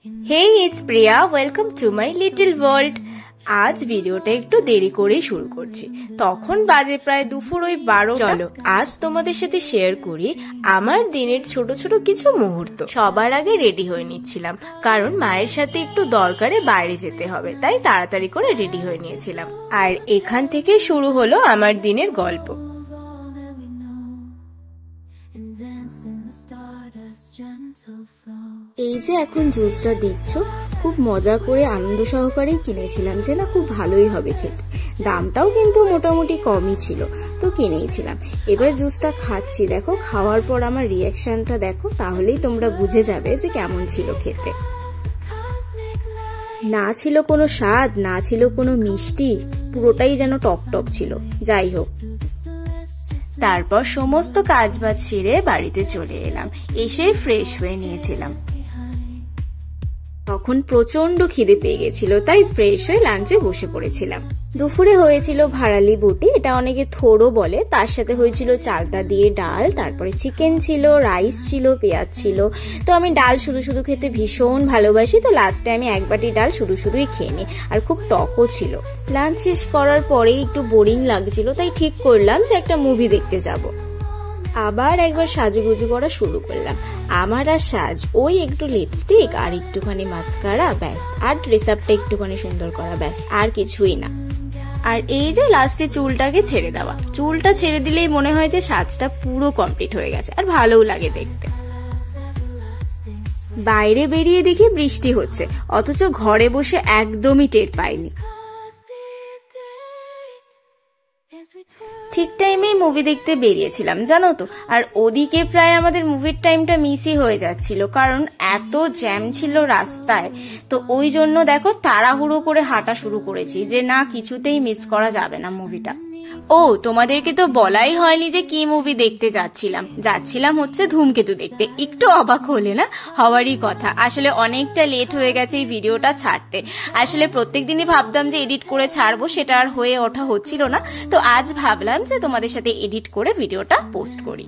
Hey, it's Priya. Welcome to my little world. আজ ভিডিওটা একটু দেরি করেই শুরু করছি, তখন বাজে প্রায় দুপুর 12। চলো আজ তোমাদের সাথে শেয়ার করি আমার দিনের ছোট ছোট কিছু মুহূর্ত। সবার আগে রেডি হয়ে নিচ্ছিলাম, কারণ মায়ের সাথে একটু দরকারে বাইরে যেতে হবে, তাই তাড়াতাড়ি করে রেডি হয়ে নিয়েছিলাম। আর এখান থেকে শুরু হলো আমার দিনের গল্প। এই যে এখন জুসটা দেখছো, খুব মজা করে আনন্দ সহকারেই কিনেছিলাম যে না খুব ভালোই হবে খেতে। দামটাও কিন্তু মোটামুটি কমই ছিল, তো কিনেইছিলাম। এবার জুসটা খাচ্ছি, দেখো খাওয়ার পর আমার রিয়াকশনটা দেখো, তাহলেই তোমরা বুঝে যাবে যে কেমন ছিল খেতে। না ছিল কোনো স্বাদ, না ছিল কোনো মিষ্টি, পুরোটাই যেন টক টক ছিল। যাই হোক, তারপর সমস্ত কাজবাজ সেরে বাড়িতে চলে এলাম। এসে ফ্রেশ হয়ে নিয়েছিলাম। তখন প্রচন্ড খিদে পেয়ে গেছিল, তাই ফ্রেশ হয়ে লাঞ্চে বসে পড়েছিলাম। দুপুরে হয়েছিল ভাড়ালি বুটি, এটা অনেকে থোড়ো বলে। তার সাথে হয়েছিল চালতা দিয়ে ডাল, তারপরে চিকেন ছিল, রাইস ছিল, পেঁয়াজ ছিল। তো আমি ডাল শুধু শুধু খেতে ভীষণ ভালোবাসি, তো লাস্টে আমি এক বাটি ডাল শুধু শুধুই খেয়ে নিই। আর খুব টকও ছিল। লাঞ্চ শেষ করার পরে একটু বোরিং লাগছিল, তাই ঠিক করলাম যে একটা মুভি দেখতে যাব। আবার একবার সাজুগুজু করা শুরু করলাম। আমার আর সাজ ওই একটু লিপস্টিক আর একটুখানি মাস্কারা, ব্যাস। আর ড্রেস আপটা একটুখানি সুন্দর করা, ব্যাস, আর কিছুই না। আর এই যে লাস্টে চুলটাকে ছেড়ে দেওয়া, চুলটা ছেড়ে দিলেই মনে হয় যে সাজটা পুরো কমপ্লিট হয়ে গেছে, আর ভালোও লাগে দেখতে। বাইরে বেরিয়ে দেখি বৃষ্টি হচ্ছে, অথচ ঘরে বসে একদমই টের পাইনি। ঠিক টাইমেই মুভি দেখতে বেরিয়েছিলাম জানো তো। আর ওদিকে প্রায় আমাদের মুভির টাইমটা মিসই হয়ে যাচ্ছিল, কারণ এত জ্যাম ছিল রাস্তায়। তো ওই জন্য দেখো তাড়াহুড়ো করে হাঁটা শুরু করেছি যে না কিছুতেই মিস করা যাবে না মুভিটা। ও তোমাদেরকে তো বলাই হয়নি যে কি মুভি দেখতে যাচ্ছিলাম হচ্ছে ধূমকেতু দেখতে। একটু অবাক হলে না? হওয়ারই কথা। আসলে অনেকটা লেট হয়ে গেছে এই ভিডিওটা ছাড়তে। আসলে প্রত্যেকদিনই ভাবতাম যে এডিট করে ছাড়বো, সেটা আর হয়ে ওঠা হচ্ছিল না। তো আজ ভাবলাম যে তোমাদের সাথে এডিট করে ভিডিওটা পোস্ট করি।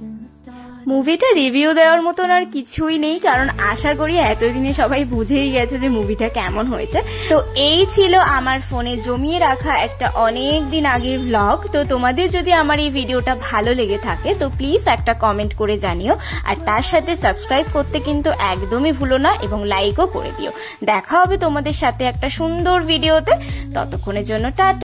মুভিটা রিভিউ দেওয়ার মতন আর কিছুই নেই, কারণ আশা করি এতদিনে সবাই বুঝেই গেছে যে মুভিটা কেমন হয়েছে। তো এই ছিল আমার ফোনে জমিয়ে রাখা একটা অনেক দিন আগের ভ্লগ। তো তোমাদের যদি আমার এই ভিডিওটা ভালো লেগে থাকে তো প্লিজ একটা কমেন্ট করে জানিও, আর তার সাথে সাবস্ক্রাইব করতে কিন্তু একদমই ভুলো না, এবং লাইকও করে দিও। দেখা হবে তোমাদের সাথে একটা সুন্দর ভিডিওতে। ততক্ষণের জন্য টাটা।